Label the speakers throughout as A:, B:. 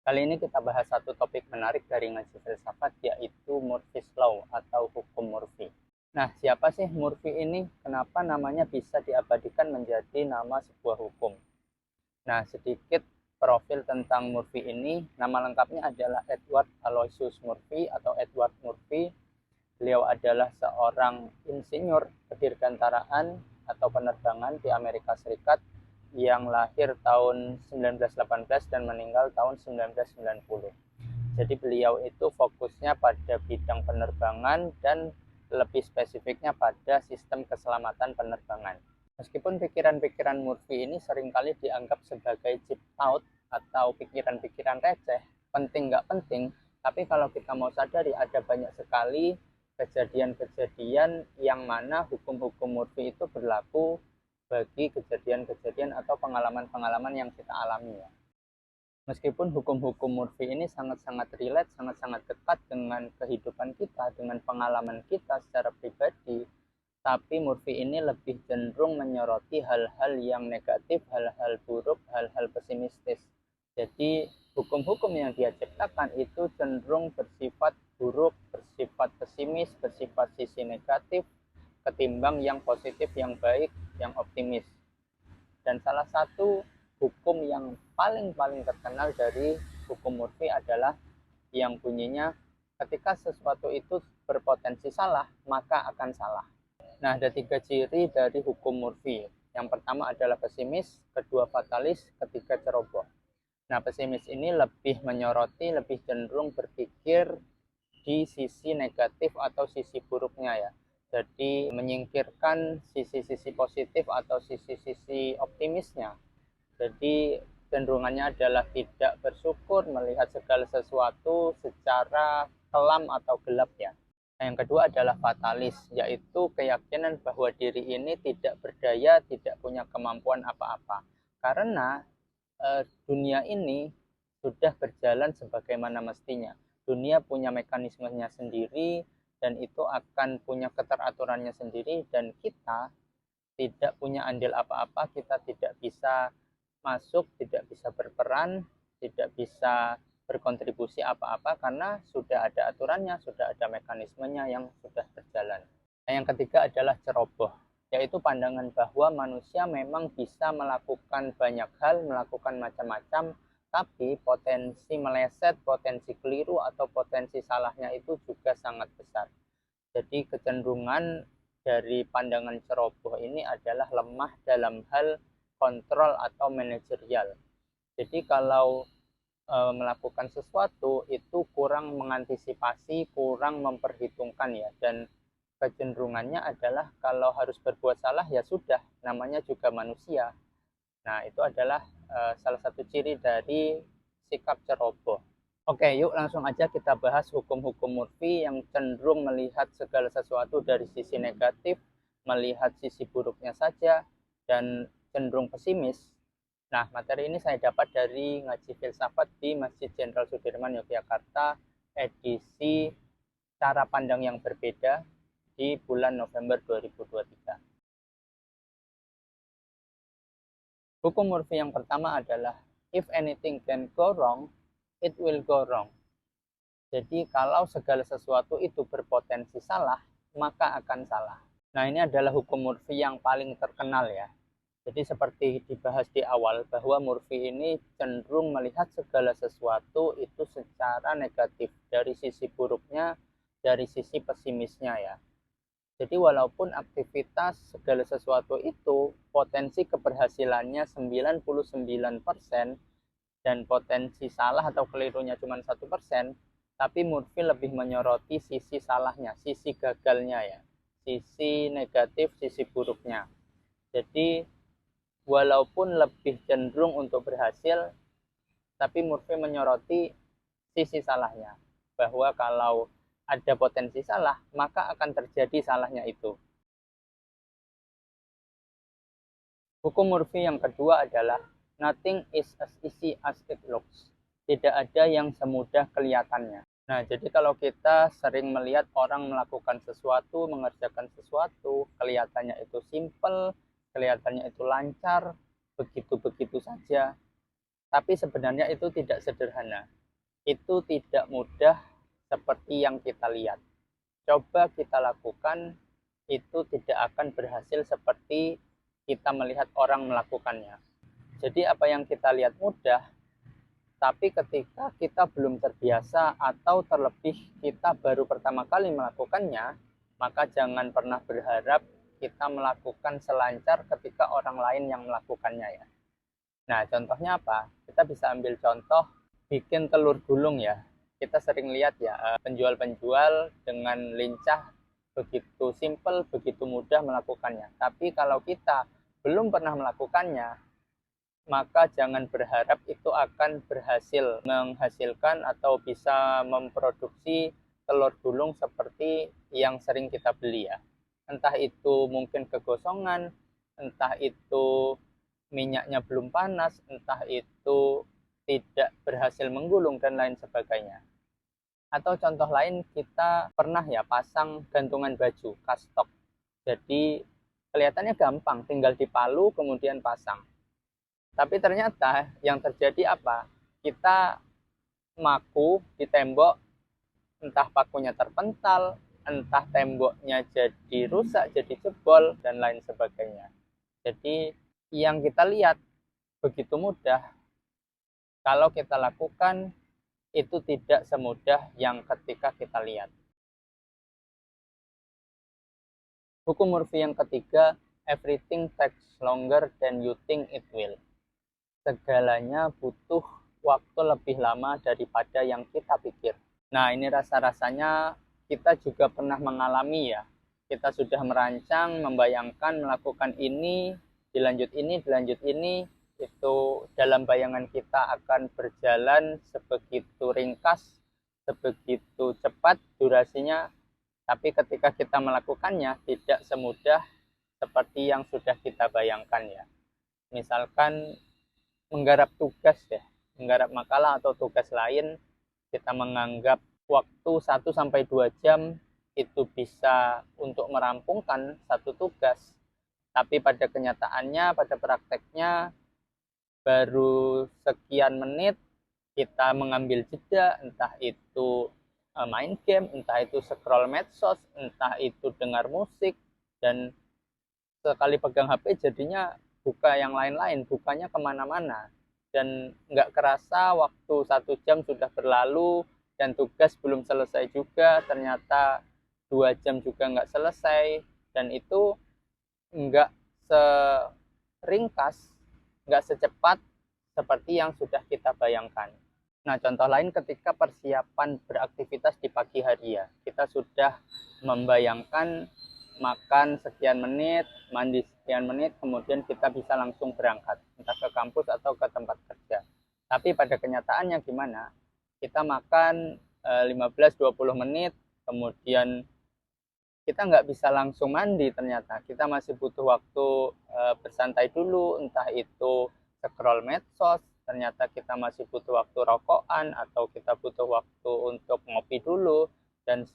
A: Kali ini kita bahas satu topik menarik dari ngaji filsafat, yaitu Murphy's Law atau hukum Murphy. Nah, siapa sih Murphy ini? Kenapa namanya bisa diabadikan menjadi nama sebuah hukum? Nah, sedikit profil tentang Murphy ini. Nama lengkapnya adalah Edward Aloysius Murphy atau Edward Murphy. Beliau adalah seorang insinyur kedirgantaraan atau penerbangan di Amerika Serikat yang lahir tahun 1918 dan meninggal tahun 1990. Jadi beliau itu fokusnya pada bidang penerbangan dan lebih spesifiknya pada sistem keselamatan penerbangan. Meskipun pikiran-pikiran Murphy ini seringkali dianggap sebagai cheap out atau pikiran-pikiran receh, penting nggak penting, tapi kalau kita mau sadari ada banyak sekali kejadian-kejadian yang mana hukum-hukum Murphy itu berlaku bagi kejadian-kejadian atau pengalaman-pengalaman yang kita alami ya. Meskipun hukum-hukum Murphy ini sangat-sangat relate, sangat-sangat dekat dengan kehidupan kita, dengan pengalaman kita secara pribadi, tapi Murphy ini lebih cenderung menyoroti hal-hal yang negatif, hal-hal buruk, hal-hal pesimistis. Jadi hukum-hukum yang dia ciptakan itu cenderung bersifat buruk, bersifat pesimis, bersifat sisi negatif, ketimbang yang positif, yang baik, yang optimis. Dan salah satu hukum yang paling terkenal dari hukum Murphy adalah yang bunyinya ketika sesuatu itu berpotensi salah, maka akan salah. Nah, ada 3 ciri dari hukum Murphy. Yang pertama adalah pesimis, kedua fatalis, ketiga ceroboh. Nah, pesimis ini lebih menyoroti, lebih cenderung berpikir di sisi negatif atau sisi buruknya ya. Jadi menyingkirkan sisi-sisi positif atau sisi-sisi optimisnya. Jadi cenderungannya adalah tidak bersyukur, melihat segala sesuatu secara kelam atau gelap ya. Nah, yang kedua adalah fatalis, yaitu keyakinan bahwa diri ini tidak berdaya, tidak punya kemampuan apa-apa. Karena dunia ini sudah berjalan sebagaimana mestinya. Dunia punya mekanismenya sendiri dan itu akan punya keteraturannya sendiri, dan kita tidak punya andil apa-apa, kita tidak bisa masuk, tidak bisa berperan, tidak bisa berkontribusi apa-apa karena sudah ada aturannya, sudah ada mekanismenya yang sudah berjalan. Nah, yang ketiga adalah ceroboh, yaitu pandangan bahwa manusia memang bisa melakukan banyak hal, melakukan macam-macam, tapi potensi meleset, potensi keliru atau potensi salahnya itu juga sangat besar. Jadi kecenderungan dari pandangan ceroboh ini adalah lemah dalam hal kontrol atau manajerial. Jadi kalau melakukan sesuatu itu kurang mengantisipasi, kurang memperhitungkan ya, dan kecenderungannya adalah kalau harus berbuat salah ya sudah, namanya juga manusia. Nah, itu adalah salah satu ciri dari sikap ceroboh. Oke, yuk langsung aja kita bahas hukum-hukum Murphy yang cenderung melihat segala sesuatu dari sisi negatif, melihat sisi buruknya saja, dan cenderung pesimis. Nah, materi ini saya dapat dari ngaji filsafat di Masjid Jenderal Sudirman, Yogyakarta, edisi cara pandang yang berbeda di bulan November 2023. Hukum Murphy yang pertama adalah if anything can go wrong, it will go wrong. Jadi kalau segala sesuatu itu berpotensi salah, maka akan salah. Nah, ini adalah hukum Murphy yang paling terkenal ya. Jadi seperti dibahas di awal bahwa Murphy ini cenderung melihat segala sesuatu itu secara negatif, dari sisi buruknya, dari sisi pesimisnya ya. Jadi walaupun aktivitas segala sesuatu itu potensi keberhasilannya 99% dan potensi salah atau kelirunya cuma 1%, tapi Murphy lebih menyoroti sisi salahnya, sisi gagalnya ya, sisi negatif, sisi buruknya. Jadi walaupun lebih cenderung untuk berhasil, tapi Murphy menyoroti sisi salahnya, bahwa kalau ada potensi salah, maka akan terjadi salahnya itu. Hukum Murphy yang kedua adalah nothing is as easy as it looks. Tidak ada yang semudah kelihatannya. Nah, jadi kalau kita sering melihat orang melakukan sesuatu, mengerjakan sesuatu, kelihatannya itu simple, kelihatannya itu lancar, begitu-begitu saja. Tapi sebenarnya itu tidak sederhana. Itu tidak mudah seperti yang kita lihat. Coba kita lakukan, itu tidak akan berhasil seperti kita melihat orang melakukannya. Jadi apa yang kita lihat mudah, tapi ketika kita belum terbiasa atau terlebih kita baru pertama kali melakukannya, maka jangan pernah berharap kita melakukan selancar ketika orang lain yang melakukannya ya. Nah, contohnya apa? Kita bisa ambil contoh bikin telur gulung ya. Kita sering lihat ya, penjual-penjual dengan lincah begitu simple, begitu mudah melakukannya. Tapi kalau kita belum pernah melakukannya, maka jangan berharap itu akan berhasil menghasilkan atau bisa memproduksi telur gulung seperti yang sering kita beli ya. Entah itu mungkin kegosongan, entah itu minyaknya belum panas, entah itu tidak berhasil menggulung dan lain sebagainya. Atau contoh lain, kita pernah ya pasang gantungan baju, kastok. Jadi kelihatannya gampang, tinggal dipalu kemudian pasang. Tapi ternyata yang terjadi apa? Kita maku di tembok, entah pakunya terpental, entah temboknya jadi rusak, jadi jebol, dan lain sebagainya. Jadi yang kita lihat begitu mudah, kalau kita lakukan itu tidak semudah yang ketika kita lihat. Hukum Murphy yang ketiga, everything takes longer than you think it will. Segalanya butuh waktu lebih lama daripada yang kita pikir. Nah, ini rasa-rasanya kita juga pernah mengalami ya. Kita sudah merancang, membayangkan melakukan ini, dilanjut ini, itu dalam bayangan kita akan berjalan sebegitu ringkas, sebegitu cepat durasinya, tapi ketika kita melakukannya tidak semudah seperti yang sudah kita bayangkan ya. Misalkan menggarap tugas ya, menggarap makalah atau tugas lain, kita menganggap waktu 1-2 jam itu bisa untuk merampungkan satu tugas. Tapi pada kenyataannya, pada prakteknya, baru sekian menit kita mengambil jeda, entah itu main game, entah itu scroll medsos, entah itu dengar musik, dan sekali pegang HP jadinya buka yang lain-lain, bukanya kemana-mana, dan nggak kerasa waktu 1 jam sudah berlalu dan tugas belum selesai juga, ternyata 2 jam juga nggak selesai, dan itu nggak seringkas, nggak secepat seperti yang sudah kita bayangkan. Nah, contoh lain ketika persiapan beraktivitas di pagi hari ya, kita sudah membayangkan makan sekian menit, mandi sekian menit, kemudian kita bisa langsung berangkat, entah ke kampus atau ke tempat kerja. Tapi pada kenyataannya gimana? Kita makan 15-20 menit, kemudian kita nggak bisa langsung mandi ternyata. Kita masih butuh waktu bersantai dulu, entah itu scroll medsos, ternyata kita masih butuh waktu rokokan, atau kita butuh waktu untuk ngopi dulu, dan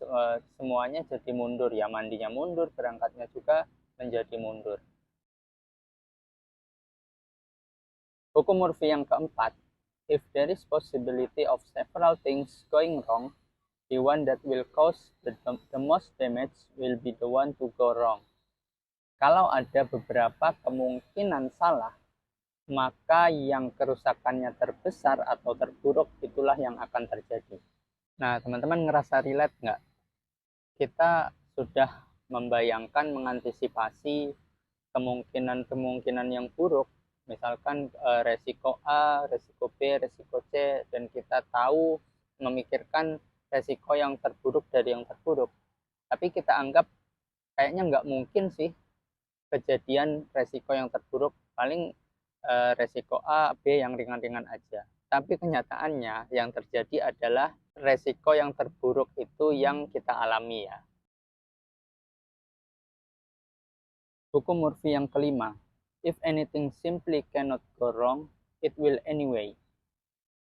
A: semuanya jadi mundur ya, mandinya mundur, berangkatnya juga menjadi mundur. Hukum Murphy yang keempat, if there is possibility of several things going wrong, the one that will cause the most damage will be the one to go wrong. Kalau ada beberapa kemungkinan salah, maka yang kerusakannya terbesar atau terburuk itulah yang akan terjadi. Nah, teman-teman ngerasa relate nggak? Kita sudah membayangkan, mengantisipasi kemungkinan-kemungkinan yang buruk, misalkan resiko A, resiko B, resiko C, dan kita tahu memikirkan resiko yang terburuk dari yang terburuk. Tapi kita anggap kayaknya nggak mungkin sih kejadian resiko yang terburuk, paling resiko A, B yang ringan-ringan aja. Tapi kenyataannya yang terjadi adalah resiko yang terburuk itu yang kita alami ya. Hukum Murphy yang kelima, if anything simply cannot go wrong, it will anyway.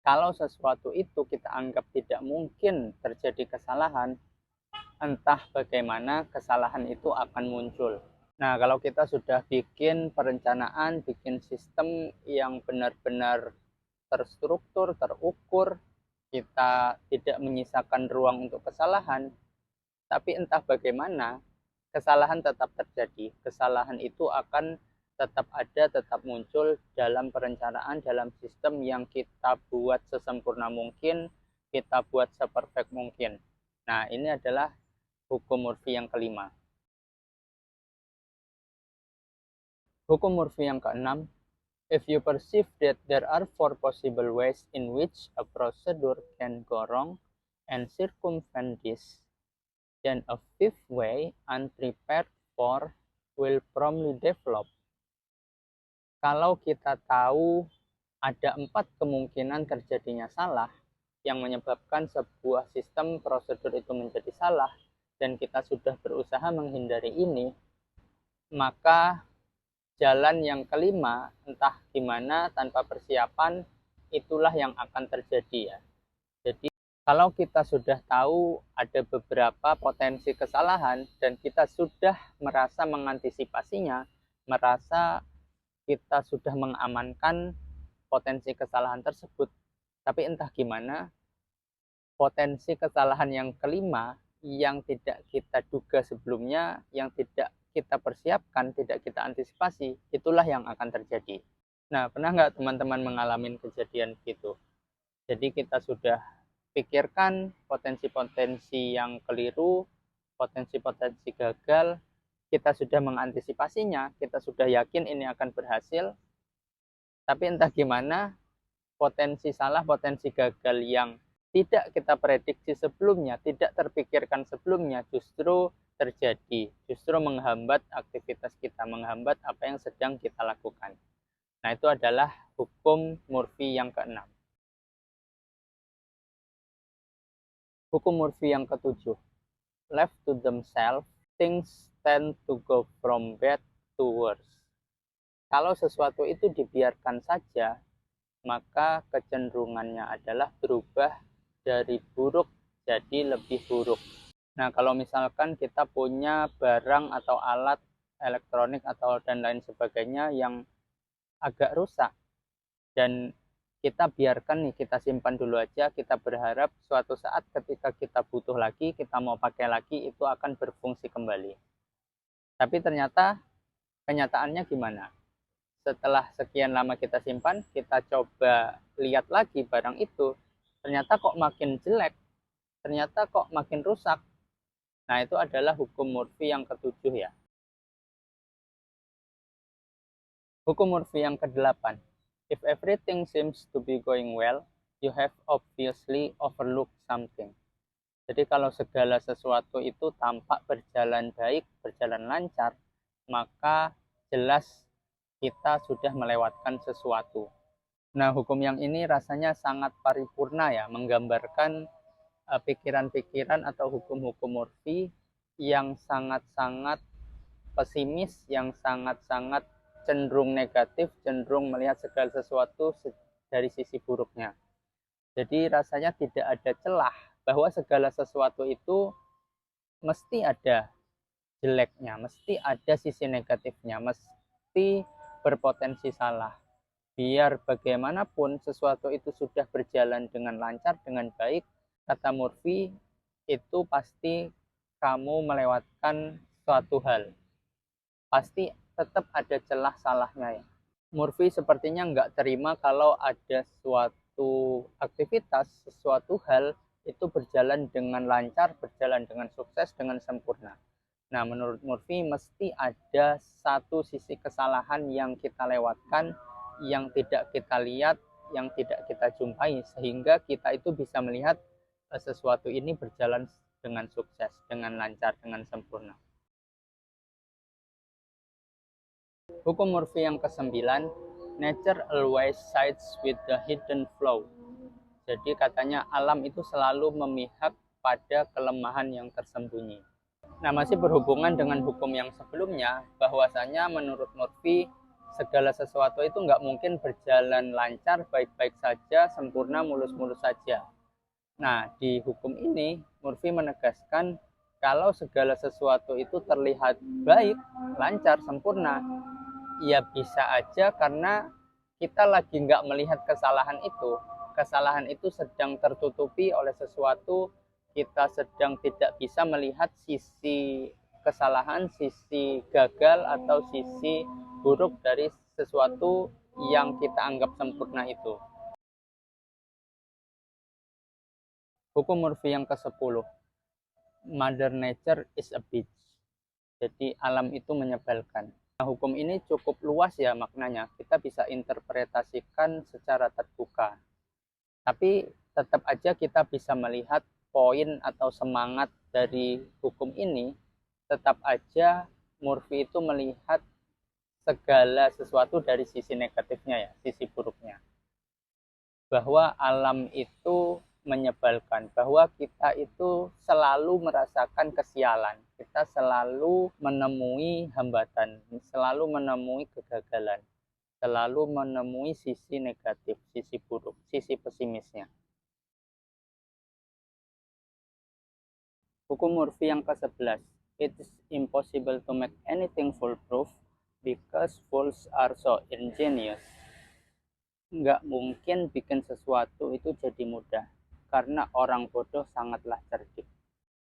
A: Kalau sesuatu itu kita anggap tidak mungkin terjadi kesalahan, entah bagaimana kesalahan itu akan muncul. Nah, kalau kita sudah bikin perencanaan, bikin sistem yang benar-benar terstruktur, terukur, kita tidak menyisakan ruang untuk kesalahan, tapi entah bagaimana, kesalahan tetap terjadi. Kesalahan itu akan tetap ada, tetap muncul dalam perencanaan, dalam sistem yang kita buat sesempurna mungkin, kita buat seperfect mungkin. Nah, ini adalah hukum Murphy yang kelima. Hukum Murphy yang keenam, if you perceive that there are 4 possible ways in which a procedure can go wrong and circumvent this, then a 5th way, unprepared for, will promptly develop. Kalau kita tahu ada 4 kemungkinan terjadinya salah yang menyebabkan sebuah sistem prosedur itu menjadi salah, dan kita sudah berusaha menghindari ini, maka jalan yang kelima, entah gimana tanpa persiapan, itulah yang akan terjadi ya. Jadi kalau kita sudah tahu ada beberapa potensi kesalahan dan kita sudah merasa mengantisipasinya, merasa kita sudah mengamankan potensi kesalahan tersebut, tapi entah gimana potensi kesalahan yang kelima yang tidak kita duga sebelumnya, yang tidak kita persiapkan, tidak kita antisipasi, itulah yang akan terjadi. Nah, pernah nggak teman-teman mengalami kejadian gitu? Jadi kita sudah pikirkan potensi-potensi yang keliru, potensi-potensi gagal, kita sudah mengantisipasinya, kita sudah yakin ini akan berhasil, tapi entah gimana potensi salah, potensi gagal yang tidak kita prediksi sebelumnya, tidak terpikirkan sebelumnya, justru terjadi, justru menghambat aktivitas kita, menghambat apa yang sedang kita lakukan. Nah, itu adalah hukum Murphy yang keenam. Hukum Murphy yang ketujuh, left to themselves, things tend to go from bad to worse. Kalau sesuatu itu dibiarkan saja, maka kecenderungannya adalah berubah dari buruk jadi lebih buruk. Nah, kalau misalkan kita punya barang atau alat elektronik atau dan lain sebagainya yang agak rusak, dan kita biarkan nih, kita simpan dulu aja, kita berharap suatu saat ketika kita butuh lagi, kita mau pakai lagi, itu akan berfungsi kembali. Tapi ternyata kenyataannya gimana? Setelah sekian lama kita simpan, kita coba lihat lagi barang itu, ternyata kok makin jelek, ternyata kok makin rusak. Nah, itu adalah hukum Murphy yang ketujuh ya. Hukum Murphy yang kedelapan, if everything seems to be going well, you have obviously overlooked something. Jadi kalau segala sesuatu itu tampak berjalan baik, berjalan lancar, maka jelas kita sudah melewatkan sesuatu. Nah, hukum yang ini rasanya sangat paripurna ya, menggambarkan pikiran-pikiran atau hukum-hukum Murphy yang sangat-sangat pesimis, yang sangat-sangat cenderung negatif, cenderung melihat segala sesuatu dari sisi buruknya. Jadi rasanya tidak ada celah bahwa segala sesuatu itu mesti ada jeleknya, mesti ada sisi negatifnya, mesti berpotensi salah. Biar bagaimanapun sesuatu itu sudah berjalan dengan lancar, dengan baik, kata Murphy, itu pasti kamu melewatkan suatu hal. Pasti tetap ada celah salahnya ya. Murphy sepertinya nggak terima kalau ada suatu aktivitas, sesuatu hal itu berjalan dengan lancar, berjalan dengan sukses, dengan sempurna. Nah, menurut Murphy mesti ada satu sisi kesalahan yang kita lewatkan, yang tidak kita lihat, yang tidak kita jumpai, sehingga kita itu bisa melihat sesuatu ini berjalan dengan sukses, dengan lancar, dengan sempurna. Hukum Murphy yang kesembilan, nature always sides with the hidden flaw. Jadi katanya alam itu selalu memihak pada kelemahan yang tersembunyi. Nah, masih berhubungan dengan hukum yang sebelumnya, bahwasanya menurut Murphy segala sesuatu itu nggak mungkin berjalan lancar, baik-baik saja, sempurna, mulus-mulus saja. Nah, di hukum ini Murphy menegaskan kalau segala sesuatu itu terlihat baik, lancar, sempurna, ya bisa aja karena kita lagi nggak melihat kesalahan itu sedang tertutupi oleh sesuatu, kita sedang tidak bisa melihat sisi kesalahan, sisi gagal, atau sisi buruk dari sesuatu yang kita anggap sempurna itu. Hukum Murphy yang ke-10. Mother Nature is a bitch. Jadi alam itu menyebalkan. Nah, hukum ini cukup luas ya maknanya. Kita bisa interpretasikan secara terbuka. Tapi tetap aja kita bisa melihat poin atau semangat dari hukum ini. Tetap aja Murphy itu melihat segala sesuatu dari sisi negatifnya ya, sisi buruknya. Bahwa alam itu menyebalkan, bahwa kita itu selalu merasakan kesialan, kita selalu menemui hambatan, selalu menemui kegagalan, selalu menemui sisi negatif, sisi buruk, sisi pesimisnya. Hukum Murphy yang ke-11. It is impossible to make anything foolproof because fools are so ingenious. Nggak mungkin bikin sesuatu itu jadi mudah karena orang bodoh sangatlah cerdik.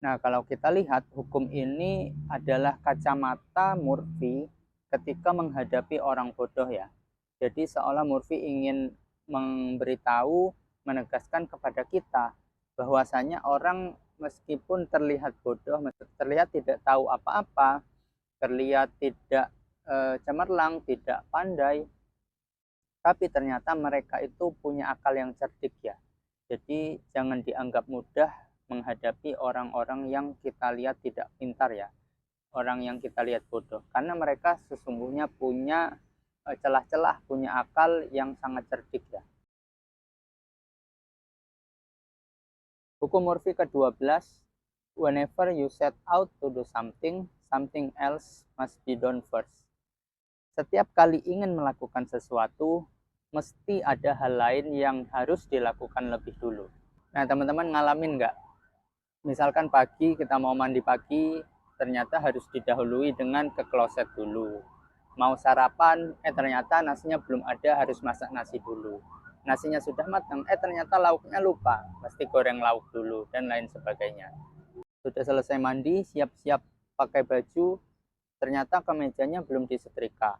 A: Nah, kalau kita lihat hukum ini adalah kacamata Murphy ketika menghadapi orang bodoh ya. Jadi seolah Murphy ingin memberitahu, menegaskan kepada kita bahwasanya orang meskipun terlihat bodoh, terlihat tidak tahu apa-apa, terlihat tidak cemerlang, tidak pandai, tapi ternyata mereka itu punya akal yang cerdik ya. Jadi jangan dianggap mudah menghadapi orang-orang yang kita lihat tidak pintar ya, orang yang kita lihat bodoh, karena mereka sesungguhnya punya celah-celah, punya akal yang sangat cerdik ya. Hukum Murphy ke-12. Whenever you set out to do something, something else must be done first. Setiap kali ingin melakukan sesuatu, mesti ada hal lain yang harus dilakukan lebih dulu. Nah, teman-teman ngalamin nggak? Misalkan pagi kita mau mandi pagi, ternyata harus didahului dengan ke kloset dulu. Mau sarapan, ternyata nasinya belum ada, harus masak nasi dulu. Nasinya sudah matang, ternyata lauknya lupa, mesti goreng lauk dulu, dan lain sebagainya. Sudah selesai mandi, siap-siap pakai baju, ternyata kemejanya belum disetrika.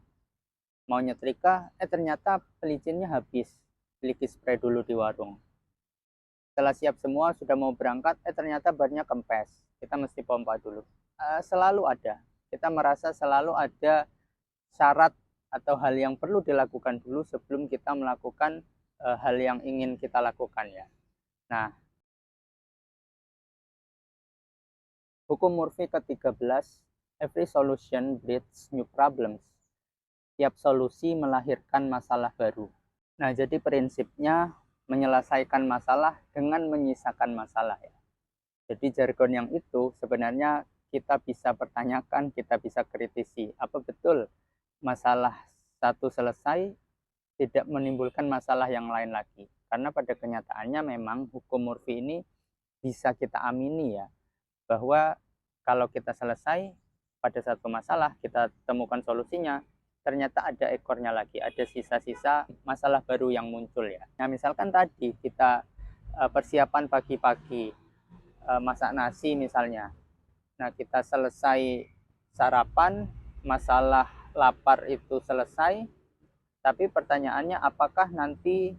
A: Mau nyetrika, ternyata pelicinnya habis, beli spray dulu di warung. Setelah siap semua, sudah mau berangkat, ternyata bannya kempes, kita mesti pompa dulu. Selalu ada, kita merasa selalu ada syarat atau hal yang perlu dilakukan dulu sebelum kita melakukan hal yang ingin kita lakukan ya. Nah, hukum Murphy ke-13. Every solution breeds new problems. Tiap solusi melahirkan masalah baru. Nah, jadi prinsipnya menyelesaikan masalah dengan menyisakan masalah ya. Jadi jargon yang itu sebenarnya kita bisa pertanyakan, kita bisa kritisi. Apa betul masalah satu selesai tidak menimbulkan masalah yang lain lagi? Karena pada kenyataannya memang hukum Murphy ini bisa kita amini ya, bahwa kalau kita selesai pada satu masalah, kita temukan solusinya, ternyata ada ekornya lagi, ada sisa-sisa masalah baru yang muncul ya. Nah, misalkan tadi kita persiapan pagi-pagi masak nasi misalnya. Nah, kita selesai sarapan, masalah lapar itu selesai, tapi pertanyaannya apakah nanti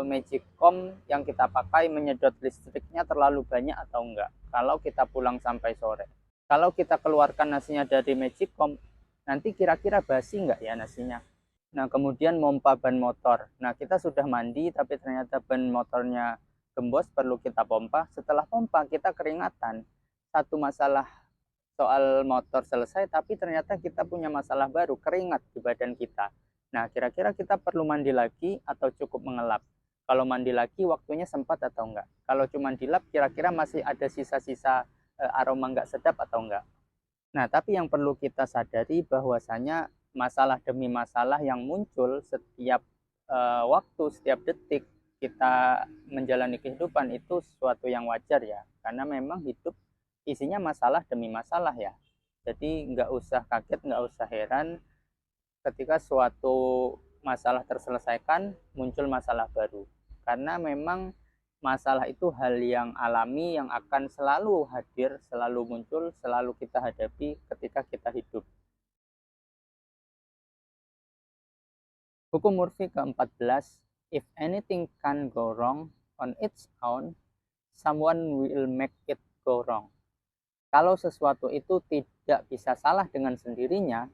A: Magicom yang kita pakai menyedot listriknya terlalu banyak atau enggak kalau kita pulang sampai sore. Kalau kita keluarkan nasinya dari Magicom, nanti kira-kira basi enggak ya nasinya. Nah, kemudian pompa ban motor. Nah, kita sudah mandi tapi ternyata ban motornya gembos, perlu kita pompa. Setelah pompa kita keringatan. Satu masalah soal motor selesai, tapi ternyata kita punya masalah baru, keringat di badan kita. Nah, kira-kira kita perlu mandi lagi atau cukup mengelap? Kalau mandi lagi, waktunya sempat atau enggak? Kalau cuma dilap, kira-kira masih ada sisa-sisa aroma enggak sedap atau enggak? Nah, tapi yang perlu kita sadari bahwasanya masalah demi masalah yang muncul setiap waktu, setiap detik kita menjalani kehidupan itu sesuatu yang wajar ya. Karena memang hidup isinya masalah demi masalah ya. Jadi nggak usah kaget, nggak usah heran ketika suatu masalah terselesaikan, muncul masalah baru. Karena memang masalah itu hal yang alami yang akan selalu hadir, selalu muncul, selalu kita hadapi ketika kita hidup. Hukum Murphy ke-14, if anything can go wrong on its own, someone will make it go wrong. Kalau sesuatu itu tidak bisa salah dengan sendirinya,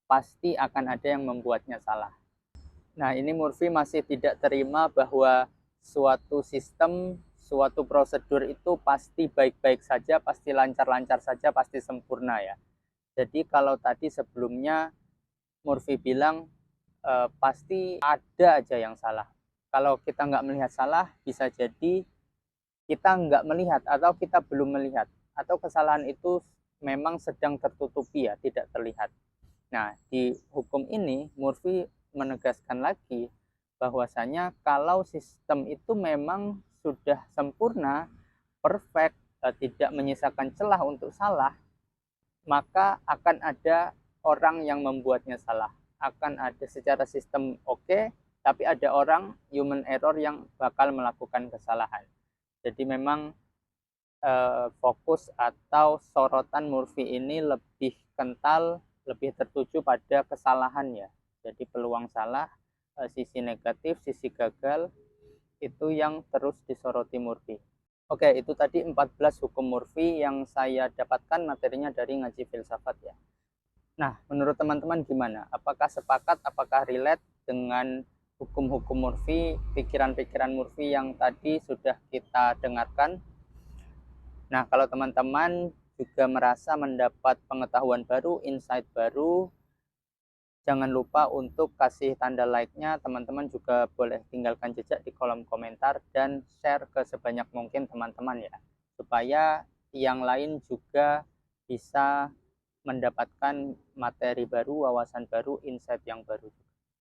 A: pasti akan ada yang membuatnya salah. Nah, ini Murphy masih tidak terima bahwa suatu sistem, suatu prosedur itu pasti baik-baik saja, pasti lancar-lancar saja, pasti sempurna ya. Jadi kalau tadi sebelumnya Murphy bilang pasti ada aja yang salah. Kalau kita nggak melihat salah, bisa jadi kita nggak melihat atau kita belum melihat. Atau kesalahan itu memang sedang tertutupi ya, tidak terlihat. Nah, di hukum ini Murphy menegaskan lagi bahwasanya kalau sistem itu memang sudah sempurna, perfect, tidak menyisakan celah untuk salah, maka akan ada orang yang membuatnya salah. Akan ada secara sistem oke, tapi ada orang human error yang bakal melakukan kesalahan. Jadi memang fokus atau sorotan Murphy ini lebih kental, lebih tertuju pada kesalahan ya. Jadi peluang salah, sisi negatif, sisi gagal, itu yang terus disoroti Murphy. Oke, itu tadi 14 hukum Murphy yang saya dapatkan materinya dari ngaji filsafat ya. Nah, menurut teman-teman gimana? Apakah sepakat, apakah relate dengan hukum-hukum Murphy, pikiran-pikiran Murphy yang tadi sudah kita dengarkan? Nah, kalau teman-teman juga merasa mendapat pengetahuan baru, insight baru, jangan lupa untuk kasih tanda like-nya. Teman-teman juga boleh tinggalkan jejak di kolom komentar dan share ke sebanyak mungkin teman-teman ya. Supaya yang lain juga bisa mendapatkan materi baru, wawasan baru, insight yang baru.